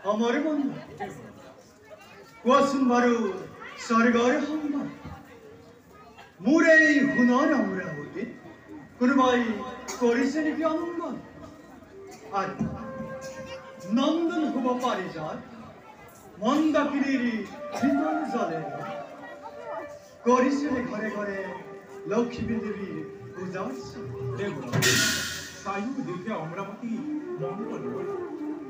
আমাৰ বন্ধু কোয়াসুন বাৰু স্বৰ্গৰ সম্মান মোৰ এই হুনৰ অমৰাৱতী কোনোবাই কৰিছে নেকি অনুমান আৰু নন্দন হ'ব পাৰি যাৰ মন্দাকিনীৰ শীতল জলে কৰিছে ঘৰে ঘৰে লক্ষ্মী দেৱীৰ পূজা চায়ু দেখে অমৰাবতী মঙ্গল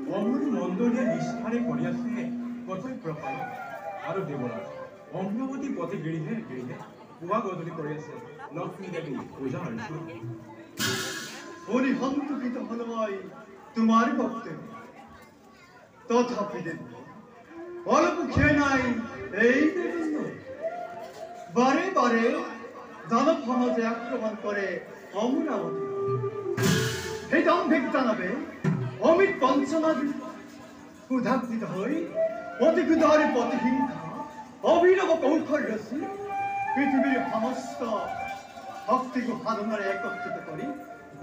অমৰ মন্দলিয়া নিষ্ঠাৰে কৰিয়াছে কতই প্ৰপাল আৰ দেবৰাজ অমৰাবতী পথে গিৰিহে পুয়া গধূলি কৰি আছে লক্ষ্মী দেৱী পূজা আৰম্ভ পরিহন্তকিত হলো তোমার বক্তব্য তথাপি দেবী অল্প খেয়ে নাই এই বারে বারে দানব সমাজে আক্রমণ করে অমরাবতী এই দাম্ভিক দানবে অমিত পঞ্চনাদী ক্ষুধার্তিত হই অতিকুদারে প্রতিহিংসা অভিনব কৌশল রচি পৃথিবীর সমস্ত শক্তিকে সাধনারে একত্রিত করি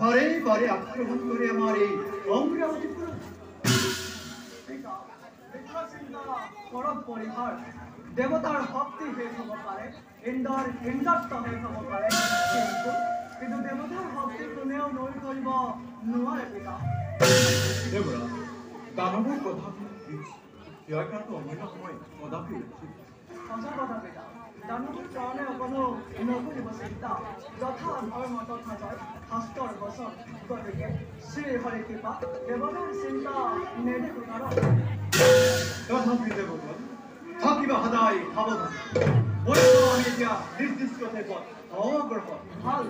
বারে বারে আক্রমণ করে আমার এই অমরাবতী পরিহার দেবতার শক্তি শেষ হব পারে ইন্দ্রত্ব শেষ হব পারে কিন্তু দেবতার শক্তি কোনেও নৈ কৰিব নোৱাৰে পিতা দেবৰা দানৱৰ কথা ক্ষয় কৰাটো অমূল্য সময় কদাপি সঁচা কথা পিতা দানৱৰ কাৰণে অকণো নকৰিব চিন্তা যথা ধৰ্ম তথা জয় শাস্ত্ৰৰ বচন গতিকে শ্ৰী হৰি কৃপা দেৱতাৰ চিন্তা নেদেখো কাৰণ তথাপি দেবতা থাকিবা সদায় সাৱধান বৰ্তমান এতিয়া নিৰ্দিষ্ট ঠাইত অগ্ৰসৰ ভাল